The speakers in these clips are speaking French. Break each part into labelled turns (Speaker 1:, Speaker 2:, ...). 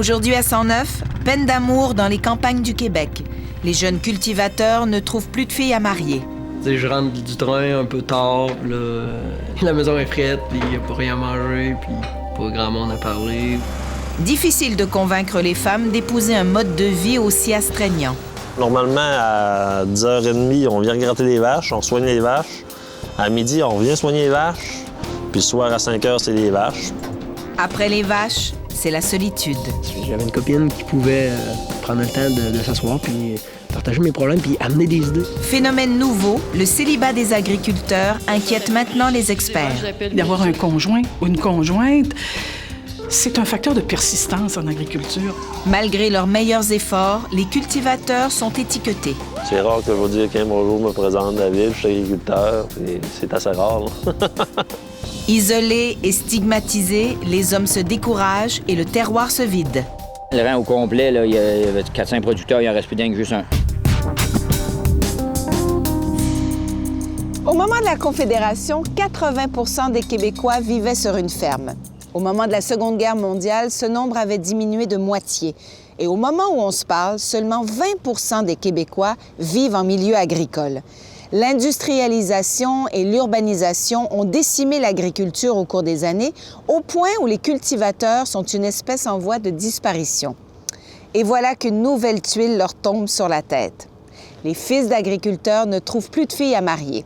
Speaker 1: Aujourd'hui à 109, peine d'amour dans les campagnes du Québec. Les jeunes cultivateurs ne trouvent plus de filles à marier.
Speaker 2: Je rentre du train un peu tard, là, la maison est frette, puis il n'y a pas rien à manger, puis pas grand monde à parler.
Speaker 1: Difficile de convaincre les femmes d'épouser un mode de vie aussi astreignant.
Speaker 3: Normalement, à 10h30, on vient gratter les vaches, on soigne les vaches. À midi, on vient soigner les vaches. Puis le soir, à 5h, c'est les vaches.
Speaker 1: Après les vaches, c'est la solitude.
Speaker 4: J'avais une copine qui pouvait prendre le temps de s'asseoir puis partager mes problèmes puis amener des idées.
Speaker 1: Phénomène nouveau, le célibat des agriculteurs inquiète maintenant les experts.
Speaker 5: D'avoir un conjoint ou une conjointe, c'est un facteur de persistance en agriculture.
Speaker 1: Malgré leurs meilleurs efforts, les cultivateurs sont étiquetés.
Speaker 3: C'est rare que je vais dire qu'un bonjour me présente de la ville, je suis agriculteur, et c'est assez rare.
Speaker 1: Isolés et stigmatisés, les hommes se découragent et le terroir se vide.
Speaker 6: Le rang au complet, là, il y avait 400 producteurs, il en reste plus d'un que juste un.
Speaker 1: Au moment de la Confédération, 80 des Québécois vivaient sur une ferme. Au moment de la Seconde Guerre mondiale, ce nombre avait diminué de moitié. Et au moment où on se parle, seulement 20 des Québécois vivent en milieu agricole. L'industrialisation et l'urbanisation ont décimé l'agriculture au cours des années, au point où les cultivateurs sont une espèce en voie de disparition. Et voilà qu'une nouvelle tuile leur tombe sur la tête. Les fils d'agriculteurs ne trouvent plus de filles à marier.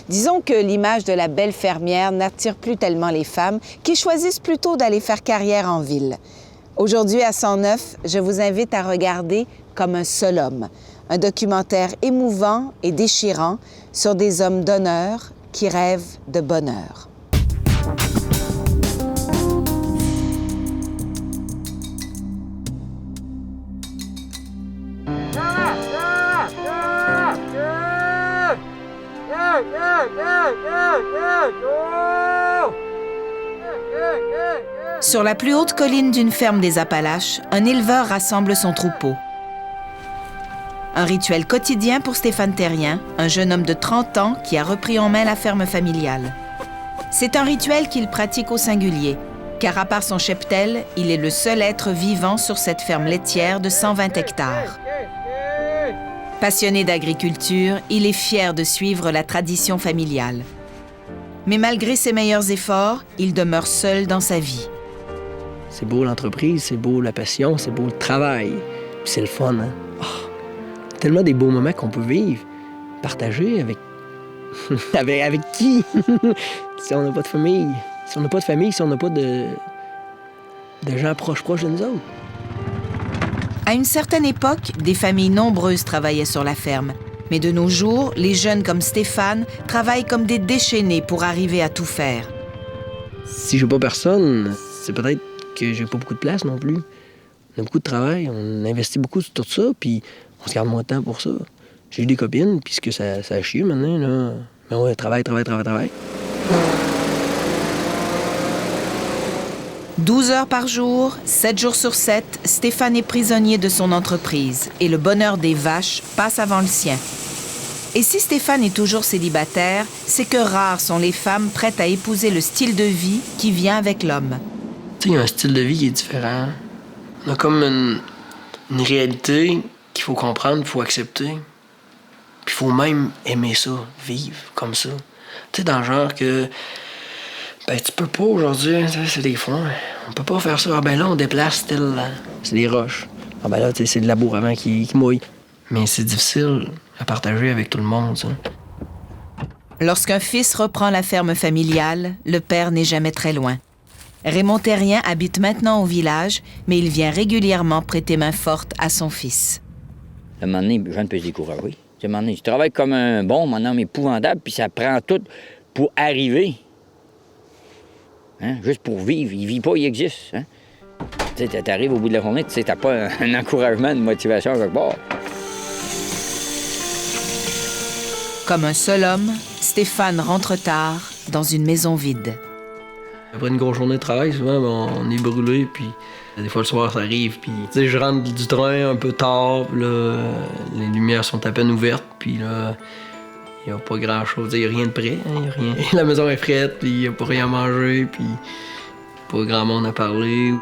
Speaker 1: Disons que l'image de la belle fermière n'attire plus tellement les femmes qui choisissent plutôt d'aller faire carrière en ville. Aujourd'hui, à 109, je vous invite à regarder Comme un seul homme, un documentaire émouvant et déchirant sur des hommes d'honneur qui rêvent de bonheur. Sur la plus haute colline d'une ferme des Appalaches, un éleveur rassemble son troupeau. Un rituel quotidien pour Stéphane Terrien, un jeune homme de 30 ans qui a repris en main la ferme familiale. C'est un rituel qu'il pratique au singulier, car à part son cheptel, il est le seul être vivant sur cette ferme laitière de 120 hectares. Passionné d'agriculture, il est fier de suivre la tradition familiale. Mais malgré ses meilleurs efforts, il demeure seul dans sa vie.
Speaker 4: C'est beau l'entreprise, c'est beau la passion, c'est beau le travail. Puis c'est le fun, hein? Oh, tellement des beaux moments qu'on peut vivre, partager avec... avec qui? Si on n'a pas de famille. Si on n'a pas de famille, si on n'a pas de gens proches de nous autres.
Speaker 1: À une certaine époque, des familles nombreuses travaillaient sur la ferme. Mais de nos jours, les jeunes comme Stéphane travaillent comme des déchaînés pour arriver à tout faire.
Speaker 4: Si j'ai pas personne, c'est peut-être que j'ai pas beaucoup de place non plus. On a beaucoup de travail, on investit beaucoup sur tout ça, puis on se garde moins de temps pour ça. J'ai eu des copines, puisque ça a chié maintenant, là. Mais ouais, travail.
Speaker 1: 12 heures par jour, 7 jours sur 7, Stéphane est prisonnier de son entreprise et le bonheur des vaches passe avant le sien. Et si Stéphane est toujours célibataire, c'est que rares sont les femmes prêtes à épouser le style de vie qui vient avec l'homme.
Speaker 4: Tu sais, il y a un style de vie qui est différent. On a comme une réalité qu'il faut comprendre, qu'il faut accepter. Puis il faut même aimer ça, vivre comme ça. Tu sais, dans le genre que... Ben, tu peux pas aujourd'hui, c'est des fonds. On peut pas faire ça. Ah ben là, on déplace tel... C'est des roches. Ah ben là, tu sais, c'est le labour avant qui mouille. Mais c'est difficile à partager avec tout le monde, ça.
Speaker 1: Lorsqu'un fils reprend la ferme familiale, le père n'est jamais très loin. Raymond Terrien habite maintenant au village, mais il vient régulièrement prêter main forte à son fils.
Speaker 6: À un moment donné, je ne peux se décourager. À un moment donné, je travaille comme un bon, mon homme épouvantable, puis ça prend tout pour arriver. Hein? Juste pour vivre. Il vit pas, il existe. Hein? Tu sais, t'arrives au bout de la journée, tu sais, t'as pas un encouragement, une motivation quelque part.
Speaker 1: Comme un seul homme, Stéphane rentre tard dans une maison vide.
Speaker 2: Après une grosse journée de travail, souvent, on est brûlé, puis des fois le soir, ça arrive, puis tu sais, je rentre du train un peu tard, puis là, les lumières sont à peine ouvertes, puis là, il n'y a pas grand-chose, il n'y a rien de prêt, hein, y a rien. La maison est frette, puis il n'y a pas rien à manger, puis pas grand monde à parler.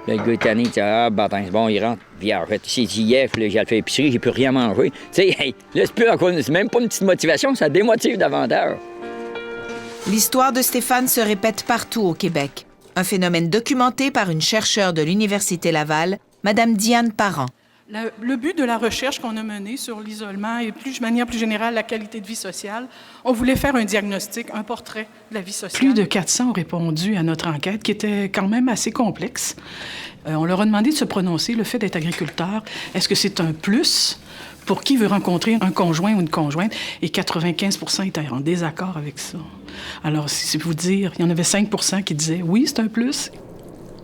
Speaker 6: Là, le gars est tanné, il dit ah, bâtin, c'est bon, il rentre. Vierge, s'il dit hier, j'ai fait l'épicerie, j'ai plus rien manger. Tu sais, hey, là, c'est même pas une petite motivation, ça démotive davantage.
Speaker 1: L'histoire de Stéphane se répète partout au Québec. Un phénomène documenté par une chercheure de l'Université Laval, Mme Diane Parent.
Speaker 5: Le but de la recherche qu'on a menée sur l'isolement et de manière plus générale la qualité de vie sociale, on voulait faire un diagnostic, un portrait de la vie sociale. Plus de 400 ont répondu à notre enquête qui était quand même assez complexe. On leur a demandé de se prononcer, le fait d'être agriculteur, est-ce que c'est un plus pour qui veut rencontrer un conjoint ou une conjointe? Et 95 % étaient en désaccord avec ça. Alors, c'est vous dire, il y en avait 5 % qui disaient oui, c'est un plus.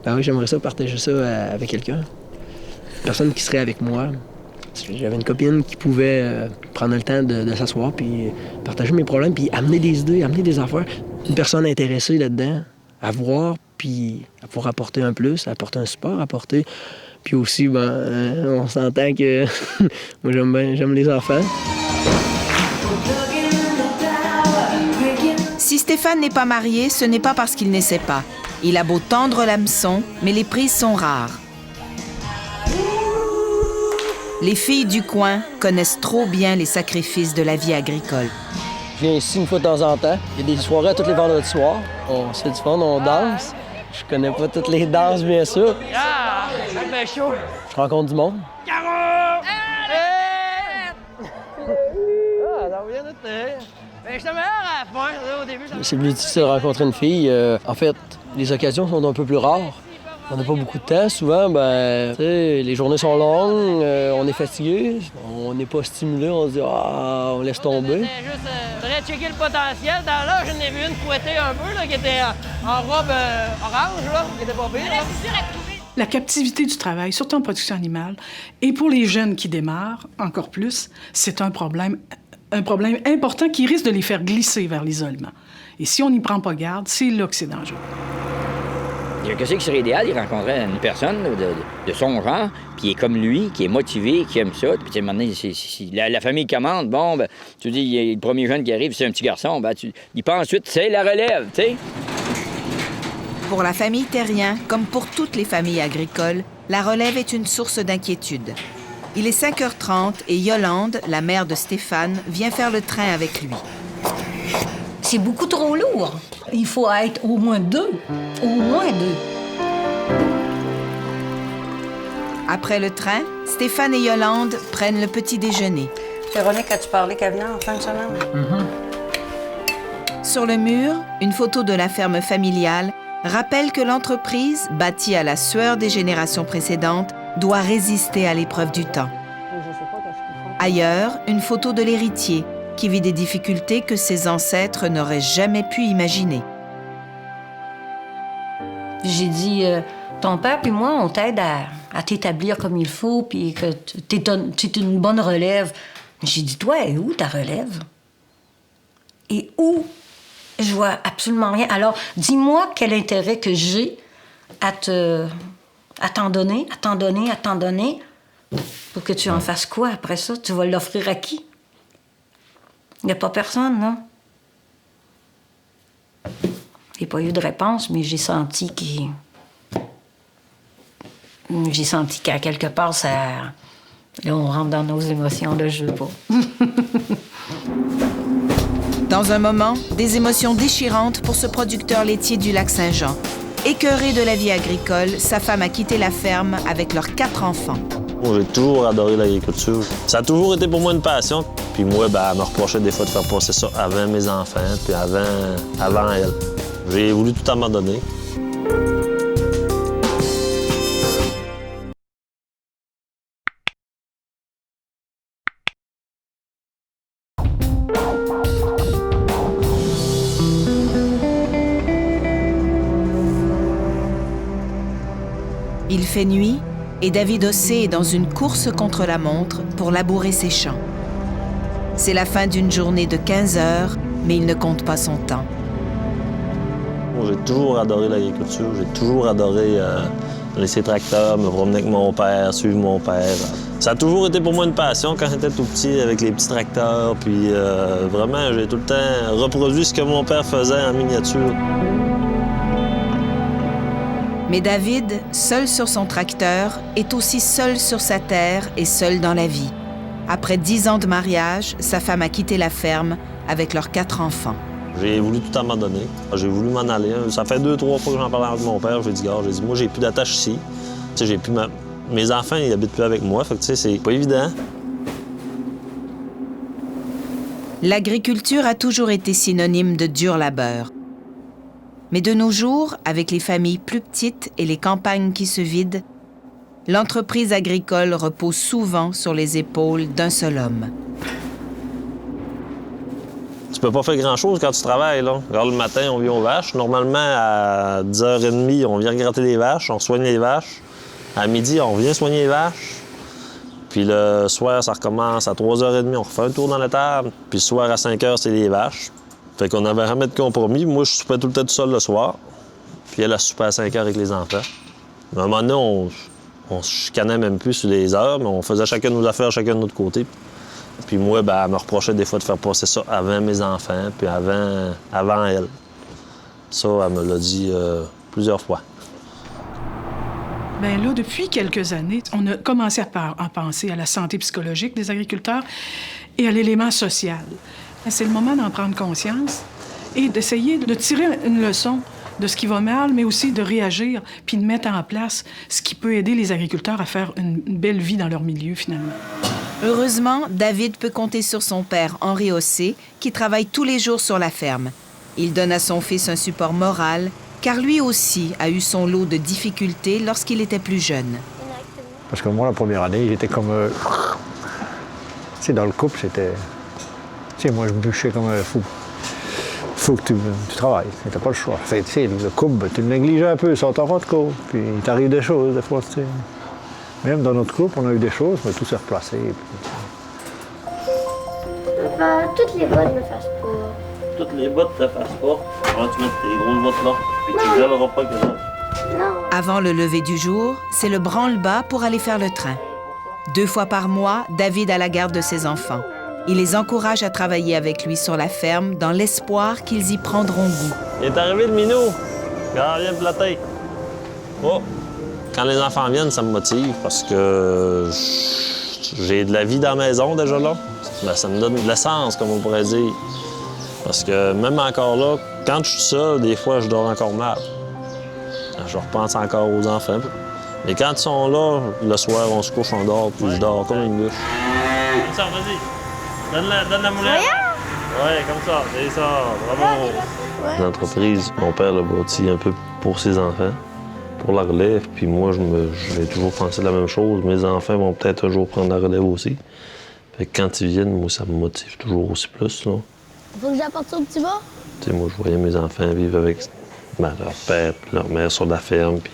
Speaker 2: Ben oui, j'aimerais ça partager ça avec quelqu'un. Personne qui serait avec moi. J'avais une copine qui pouvait prendre le temps de s'asseoir puis partager mes problèmes puis amener des idées, amener des affaires. Une personne intéressée là-dedans, à voir puis à pouvoir apporter un plus, apporter un support, apporter... Puis aussi, on s'entend que moi, j'aime les enfants.
Speaker 1: Si Stéphane n'est pas marié, ce n'est pas parce qu'il n'essaie pas. Il a beau tendre l'hameçon, mais les prises sont rares. Les filles du coin connaissent trop bien les sacrifices de la vie agricole.
Speaker 2: Je viens ici une fois de temps en temps. Il y a des soirées tous les vendredis soirs. On se fait du fun, on danse. Je connais pas toutes les danses, bien sûr.
Speaker 4: Ah, ça fait chaud.
Speaker 2: Je rencontre du monde.
Speaker 4: Ah, ça vient de te... Ben, j'étais meilleur à la fin, là, au début.
Speaker 2: C'est plus difficile de rencontrer une fille. En fait, les occasions sont un peu plus rares. On n'a pas beaucoup de temps. Souvent, les journées sont longues, on est fatigué, on n'est pas stimulé, on se dit « Ah, on laisse tomber ».
Speaker 4: C'était juste, faudrait checker le potentiel. Dans là, j'en ai vu une fouettée un peu, là, qui était en robe orange, là, qui était pas pire, là.
Speaker 5: La captivité du travail, surtout en production animale, et pour les jeunes qui démarrent, encore plus, c'est un problème important qui risque de les faire glisser vers l'isolement. Et si on n'y prend pas garde, c'est là que c'est dangereux.
Speaker 6: Qu'est-ce qui serait idéal? Il rencontrait une personne de son genre, puis il est comme lui, qui est motivé, qui aime ça. Puis, tu sais, maintenant, la famille commande, bon, ben, tu dis, il y a le premier jeune qui arrive, c'est un petit garçon, ben, il pense ensuite, c'est la relève, tu sais.
Speaker 1: Pour la famille Terrien, comme pour toutes les familles agricoles, la relève est une source d'inquiétude. Il est 5h30 et Yolande, la mère de Stéphane, vient faire le train avec lui.
Speaker 7: C'est beaucoup trop lourd. Il faut être au moins 2. Au moins 2.
Speaker 1: Après le train, Stéphane et Yolande prennent le petit déjeuner.
Speaker 7: Véronique, as-tu parlé qu'elle venait en fin de semaine?
Speaker 1: Sur le mur, une photo de la ferme familiale rappelle que l'entreprise, bâtie à la sueur des générations précédentes, doit résister à l'épreuve du temps. Ailleurs, une photo de l'héritier, qui vit des difficultés que ses ancêtres n'auraient jamais pu imaginer.
Speaker 7: J'ai dit, ton père puis moi, on t'aide à t'établir comme il faut, puis que t'es une bonne relève. J'ai dit, toi, et où ta relève? Et où? Je vois absolument rien. Alors, dis-moi quel intérêt que j'ai à t'en donner, pour que tu en fasses quoi après ça? Tu vas l'offrir à qui? Il n'y a pas personne, non? J'ai pas eu de réponse, mais j'ai senti qu'à quelque part, ça... Là, on rentre dans nos émotions, là, je veux pas.
Speaker 1: Dans un moment, des émotions déchirantes pour ce producteur laitier du Lac-Saint-Jean. Écœuré de la vie agricole, sa femme a quitté la ferme avec leurs 4 enfants.
Speaker 3: J'ai toujours adoré l'agriculture. Ça a toujours été pour moi une passion. Puis moi, elle me reprochait des fois de faire passer ça avant mes enfants, puis avant elle. J'ai voulu tout abandonner.
Speaker 1: Il fait nuit et David Ossé est dans une course contre la montre pour labourer ses champs. C'est la fin d'une journée de 15 heures, mais il ne compte pas son temps.
Speaker 3: J'ai toujours adoré l'agriculture. J'ai toujours adoré laisser tracteur, me promener avec mon père, suivre mon père. Ça a toujours été pour moi une passion quand j'étais tout petit avec les petits tracteurs. Puis vraiment, j'ai tout le temps reproduit ce que mon père faisait en miniature.
Speaker 1: Mais David, seul sur son tracteur, est aussi seul sur sa terre et seul dans la vie. Après 10 ans de mariage, sa femme a quitté la ferme avec leurs 4 enfants.
Speaker 3: J'ai voulu tout abandonner. J'ai voulu m'en aller. Ça fait 2-3 fois que j'en parlais avec mon père. J'ai dit, gars, moi, j'ai plus d'attache ici. Tu sais, j'ai plus mes enfants, ils habitent plus avec moi. Fait que, tu sais, c'est pas évident.
Speaker 1: L'agriculture a toujours été synonyme de dur labeur. Mais de nos jours, avec les familles plus petites et les campagnes qui se vident, l'entreprise agricole repose souvent sur les épaules d'un seul homme.
Speaker 3: Tu peux pas faire grand-chose quand tu travailles, là. Regarde, le matin, on vient aux vaches. Normalement, à 10h30, on vient gratter les vaches, on soigne les vaches. À midi, on vient soigner les vaches. Puis le soir, ça recommence à 3h30, on refait un tour dans la table. Puis le soir, à 5h, c'est les vaches. Fait qu'on avait jamais de compromis. Moi, je soupais tout le temps tout seul le soir. Puis elle a soupé à 5h avec les enfants. À un moment donné, on se chicanait même plus sur les heures, mais on faisait chacun nos affaires, chacun de notre côté. Puis moi, ben, elle me reprochait des fois de faire passer ça avant mes enfants, puis avant elle. Ça, elle me l'a dit plusieurs fois.
Speaker 5: Bien là, depuis quelques années, on a commencé à penser à la santé psychologique des agriculteurs et à l'élément social. C'est le moment d'en prendre conscience et d'essayer de tirer une leçon de ce qui va mal, mais aussi de réagir puis de mettre en place ce qui peut aider les agriculteurs à faire une belle vie dans leur milieu, finalement.
Speaker 1: Heureusement, David peut compter sur son père, Henri Ossé, qui travaille tous les jours sur la ferme. Il donne à son fils un support moral, car lui aussi a eu son lot de difficultés lorsqu'il était plus jeune.
Speaker 8: Parce que moi, la première année, j'étais comme... Tu sais, dans le couple, c'était... Tu sais, moi, je bûchais comme un fou. Faut que tu travailles, t'as pas le choix. Tu sais, le couple, tu le négliges un peu, ça t'en rend compte. Puis il t'arrive des choses, des fois, tu sais. Même dans notre couple, on a eu des choses, mais tout s'est replacé.
Speaker 9: Papa, toutes les bottes ne fassent pas.
Speaker 3: Toutes les bottes ne fassent pas. Alors, tu mets tes grosses bottes là, puis tu gèleras pas que ça.
Speaker 9: Non.
Speaker 1: Avant le lever du jour, c'est le branle-bas pour aller faire le train. 2 fois par mois, David a la garde de ses enfants. Il les encourage à travailler avec lui sur la ferme dans l'espoir qu'ils y prendront goût.
Speaker 3: Il est arrivé le minou. Regarde, viens plater. Oh! Quand les enfants viennent, ça me motive parce que j'ai de la vie dans la maison déjà là. Ben, ça me donne de l'essence, comme on pourrait dire. Parce que même encore là, quand je suis seul, des fois, je dors encore mal. Je repense encore aux enfants. Mais quand ils sont là, le soir, on se couche, on dort, puis je dors comme une bûche. Comme ça, vas-y. Donne la moulette. Ouais, comme ça, c'est ça. Bravo. L'entreprise, mon père l'a bâti un peu pour ses enfants, pour la relève. Puis moi, j'ai toujours pensé la même chose. Mes enfants vont peut-être un jour prendre la relève aussi. Fait que quand ils viennent, moi, ça me motive toujours aussi plus. Là.
Speaker 9: Faut que j'apporte ça au petit bas?
Speaker 3: Tu sais, moi, je voyais mes enfants vivre avec leur père et leur mère sur la ferme, puis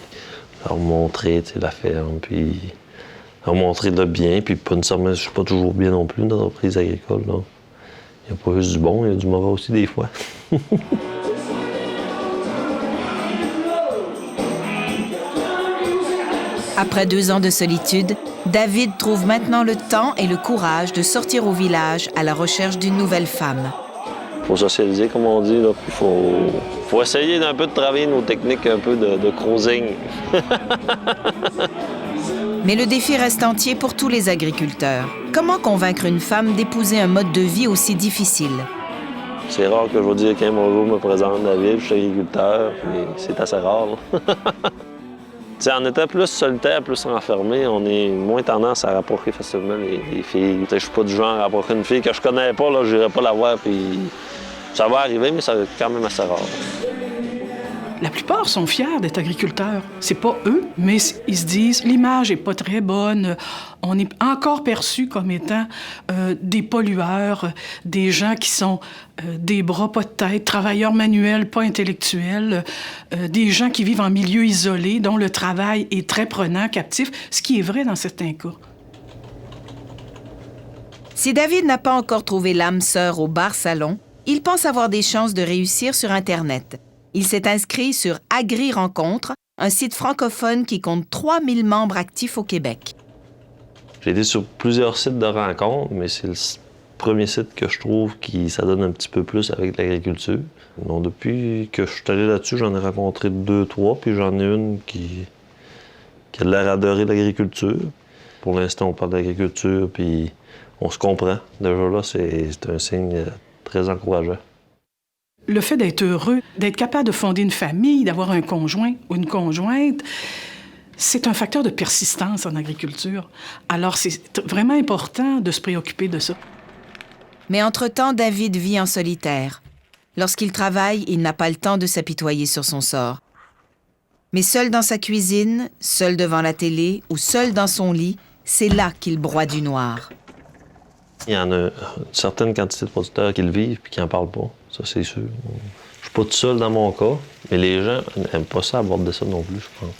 Speaker 3: leur montrer la ferme, puis leur montrer le bien, puis pas nécessairement, je suis pas toujours bien non plus dans l'entreprise agricole. Il n'y a pas juste du bon, il y a du mauvais aussi des fois.
Speaker 1: Après 2 ans de solitude, David trouve maintenant le temps et le courage de sortir au village à la recherche d'une nouvelle femme.
Speaker 3: Il faut socialiser, comme on dit, là, puis faut essayer d'un peu de travailler nos techniques un peu de cruising.
Speaker 1: Mais le défi reste entier pour tous les agriculteurs. Comment convaincre une femme d'épouser un mode de vie aussi difficile?
Speaker 3: C'est rare que je vais dire qu'un bonjour me présente David, je suis agriculteur, mais c'est assez rare. En étant plus solitaire, plus enfermé, on est moins tendance à rapprocher facilement les filles. Je suis pas du genre à rapprocher une fille que je connais pas, je n'irai pas la voir, puis ça va arriver, mais ça va être quand même assez rare.
Speaker 5: La plupart sont fiers d'être agriculteurs. C'est pas eux, mais ils se disent l'image est pas très bonne. On est encore perçus comme étant des pollueurs, des gens qui sont des bras pas de tête, travailleurs manuels pas intellectuels, des gens qui vivent en milieu isolé, dont le travail est très prenant, captif, ce qui est vrai dans certains cas.
Speaker 1: Si David n'a pas encore trouvé l'âme sœur au bar-salon, il pense avoir des chances de réussir sur Internet. Il s'est inscrit sur Agri-Rencontre, un site francophone qui compte 3000 membres actifs au Québec.
Speaker 3: J'ai été sur plusieurs sites de rencontres, mais c'est premier site que je trouve qui s'adonne un petit peu plus avec l'agriculture. Donc, depuis que je suis allé là-dessus, j'en ai rencontré 2, 3, puis j'en ai une qui a l'air d'adorer l'agriculture. Pour l'instant, on parle d'agriculture, puis on se comprend. Déjà là, c'est un signe très encourageant.
Speaker 5: Le fait d'être heureux, d'être capable de fonder une famille, d'avoir un conjoint ou une conjointe, c'est un facteur de persistance en agriculture. Alors, c'est vraiment important de se préoccuper de ça.
Speaker 1: Mais entre-temps, David vit en solitaire. Lorsqu'il travaille, il n'a pas le temps de s'apitoyer sur son sort. Mais seul dans sa cuisine, seul devant la télé ou seul dans son lit, c'est là qu'il broie du noir.
Speaker 3: Il y en a une certaine quantité de producteurs qui le vivent et qui n'en parlent pas. Ça, c'est sûr. Je suis pas tout seul dans mon cas, mais les gens n'aiment pas ça aborder ça non plus, je pense.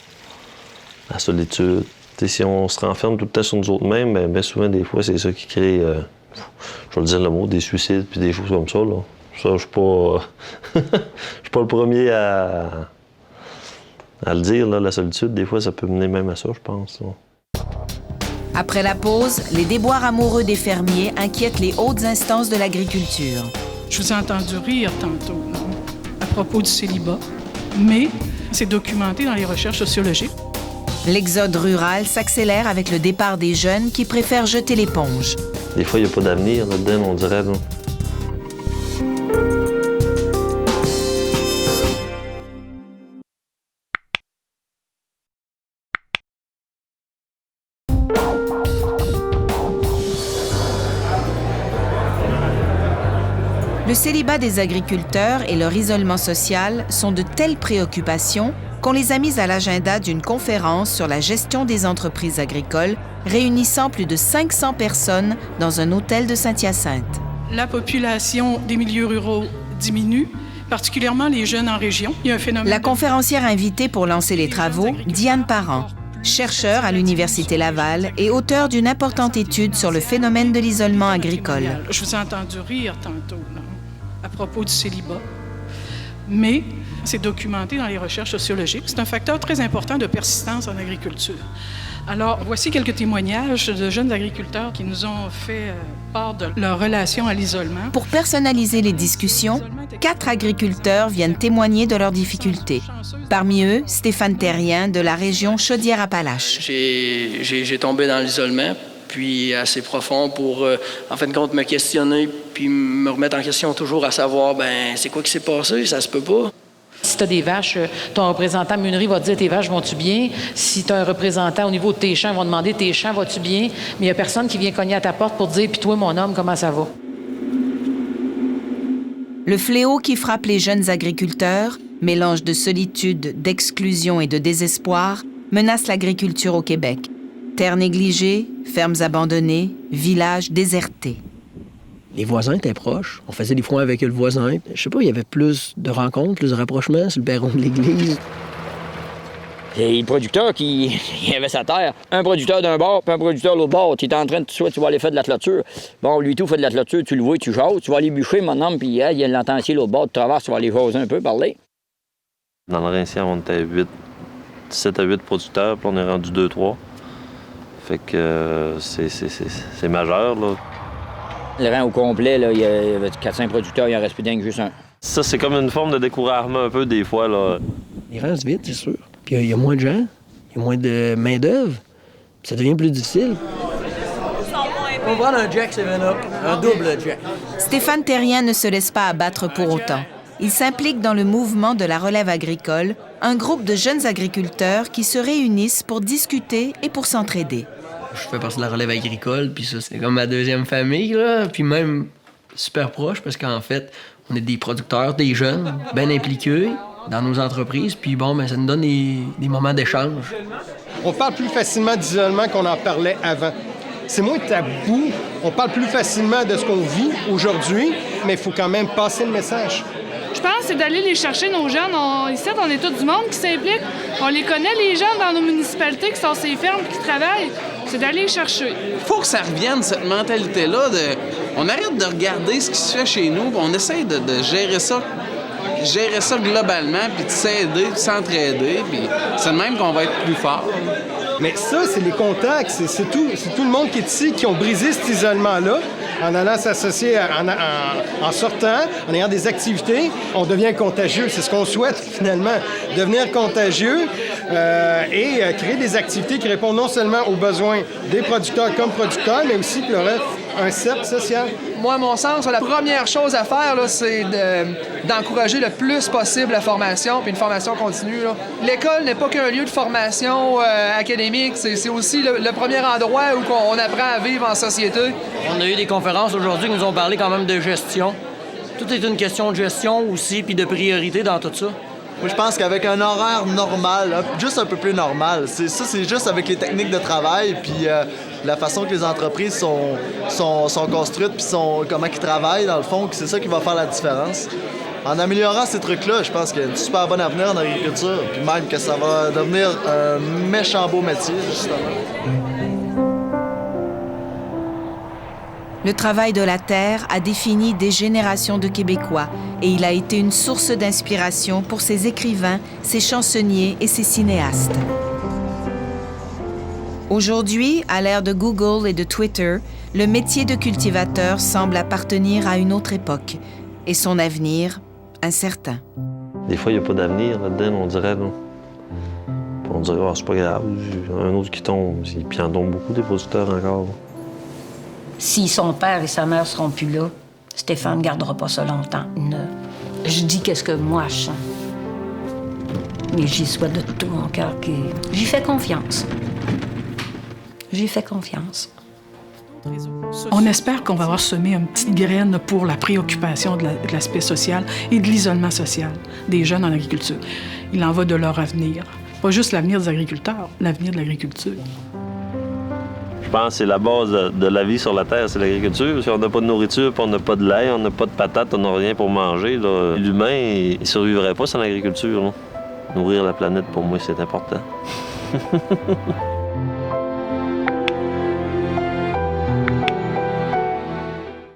Speaker 3: La solitude. T'sais, si on se renferme tout le temps sur nous autres mêmes, bien souvent, des fois, c'est ça qui crée, je vais le dire le mot, des suicides puis des choses comme ça. Là. Ça, je suis pas... je suis pas le premier à le dire, là, la solitude. Des fois, ça peut mener même à ça, je pense. Là.
Speaker 1: Après la pause, les déboires amoureux des fermiers inquiètent les hautes instances de l'agriculture.
Speaker 5: Je vous ai entendu rire tantôt, non? À propos du célibat, mais c'est documenté dans les recherches sociologiques.
Speaker 1: L'exode rural s'accélère avec le départ des jeunes qui préfèrent jeter l'éponge.
Speaker 3: Des fois, il n'y a pas d'avenir là-dedans, on dirait. Là.
Speaker 1: Le célibat des agriculteurs et leur isolement social sont de telles préoccupations qu'on les a mis à l'agenda d'une conférence sur la gestion des entreprises agricoles réunissant plus de 500 personnes dans un hôtel de Saint-Hyacinthe.
Speaker 5: La population des milieux ruraux diminue, particulièrement les jeunes en région. Il y a un phénomène...
Speaker 1: La conférencière invitée pour lancer les travaux, Diane Parent, chercheur à l'Université Laval et auteur d'une importante étude sur le phénomène de l'isolement agricole.
Speaker 5: Je vous ai entendu rire tantôt, là, à propos du célibat, mais c'est documenté dans les recherches sociologiques. C'est un facteur très important de persistance en agriculture. Alors, voici quelques témoignages de jeunes agriculteurs qui nous ont fait part de leur relation à l'isolement.
Speaker 1: Pour personnaliser les discussions, 4 agriculteurs viennent témoigner de leurs difficultés. Parmi eux, Stéphane Terrien de la région Chaudière-Appalaches.
Speaker 4: J'ai tombé dans l'isolement, puis assez profond pour, en fin de compte, me questionner puis me remettre en question toujours à savoir, c'est quoi qui s'est passé? Ça se peut pas.
Speaker 10: Si tu as des vaches, ton représentant meunerie va te dire tes vaches vont-tu bien? Si tu as un représentant au niveau de tes champs, ils vont demander tes champs vas-tu bien? Mais il n'y a personne qui vient cogner à ta porte pour te dire puis toi, mon homme, comment ça va?
Speaker 1: Le fléau qui frappe les jeunes agriculteurs, mélange de solitude, d'exclusion et de désespoir, menace l'agriculture au Québec. Terres négligées, fermes abandonnées, villages désertés.
Speaker 2: Les voisins étaient proches. On faisait des foins avec le voisin. Je sais pas, il y avait plus de rencontres, plus de rapprochements sur le perron de l'église.
Speaker 6: Et le producteur qui avait sa terre, un producteur d'un bord, puis un producteur de l'autre bord. Tu es en train de, soit tu vas aller faire de la clôture. Bon, lui tout fait de la clôture, tu le vois, tu jases, tu vas aller bûcher, mon homme, puis il y a l'entencier l'autre bord, tu traverses, tu vas aller jaser un peu, parler.
Speaker 3: Dans le Rincien, on était 7 à 8 producteurs, puis on est rendu 2-3. Fait que c'est majeur, là.
Speaker 6: Le rang au complet, là, il y avait 4-5 producteurs, il en reste plus d'un que juste un.
Speaker 3: Ça, c'est comme une forme de découragement un peu des fois, là.
Speaker 2: Il reste vite, c'est sûr. Puis il y a moins de gens, il y a moins de main-d'œuvre, puis ça devient plus difficile.
Speaker 4: On va prendre un Jack 7-Up, un double Jack.
Speaker 1: Stéphane Terrien ne se laisse pas abattre pour autant. Il s'implique dans le mouvement de la relève agricole, un groupe de jeunes agriculteurs qui se réunissent pour discuter et pour s'entraider.
Speaker 2: Je fais partie de la relève agricole, puis ça, c'est comme ma deuxième famille, là. Puis même super proche, parce qu'en fait, on est des producteurs, des jeunes, bien impliqués dans nos entreprises, puis bon, ça nous donne des moments d'échange.
Speaker 11: On parle plus facilement d'isolement qu'on en parlait avant. C'est moins tabou. On parle plus facilement de ce qu'on vit aujourd'hui, mais il faut quand même passer le message.
Speaker 12: Je pense que c'est d'aller les chercher, nos jeunes. Ici, on est tout du monde qui s'implique. On les connaît, les jeunes, dans nos municipalités qui sont ces fermes qui travaillent. C'est d'aller les chercher.
Speaker 13: Il faut que ça revienne, cette mentalité-là. On arrête de regarder ce qui se fait chez nous, on essaye de gérer ça globalement, puis de s'aider, de s'entraider, puis c'est de même qu'on va être plus fort.
Speaker 11: Mais ça, c'est les contacts, c'est tout le monde qui est ici, qui ont brisé cet isolement-là. En allant s'associer, en sortant, en ayant des activités, on devient contagieux. C'est ce qu'on souhaite finalement, devenir contagieux et créer des activités qui répondent non seulement aux besoins des producteurs comme producteurs, mais aussi qui leur offrent un cercle social.
Speaker 14: Moi, à mon sens, la première chose à faire, là, c'est d'encourager le plus possible la formation, puis une formation continue. Là. L'école n'est pas qu'un lieu de formation académique, c'est aussi le premier endroit où on apprend à vivre en société.
Speaker 2: On a eu des conférences aujourd'hui qui nous ont parlé quand même de gestion. Tout est une question de gestion aussi, puis de priorité dans tout ça.
Speaker 15: Moi, je pense qu'avec un horaire normal, juste un peu plus normal, c'est juste avec les techniques de travail, puis la façon que les entreprises sont construites, puis comment ils travaillent, dans le fond, c'est ça qui va faire la différence. En améliorant ces trucs-là, je pense qu'il y a un super bon avenir en agriculture, puis même que ça va devenir un méchant beau métier, justement.
Speaker 1: Le travail de la terre a défini des générations de Québécois et il a été une source d'inspiration pour ses écrivains, ses chansonniers et ses cinéastes. Aujourd'hui, à l'ère de Google et de Twitter, le métier de cultivateur semble appartenir à une autre époque et son avenir incertain.
Speaker 3: Des fois, il n'y a pas d'avenir là-dedans, on dirait. Là. On dirait, oh, c'est pas grave, un autre qui tombe. Puis il en tombe beaucoup des producteurs encore.
Speaker 7: Si son père et sa mère seront plus là, Stéphane ne gardera pas ça longtemps. Je dis qu'est-ce que moi je sens. Mais j'y souhaite de tout mon cœur que j'y fais confiance. J'y fais confiance.
Speaker 5: On espère qu'on va avoir semé une petite graine pour la préoccupation de l'aspect social et de l'isolement social des jeunes en agriculture. Il en va de leur avenir. Pas juste l'avenir des agriculteurs, l'avenir de l'agriculture.
Speaker 3: Je pense que c'est la base de la vie sur la Terre, c'est l'agriculture. Si on n'a pas de nourriture, puis on n'a pas de lait, on n'a pas de patates, on n'a rien pour manger, là, l'humain, il ne survivrait pas sans l'agriculture. Nourrir la planète, pour moi, c'est important.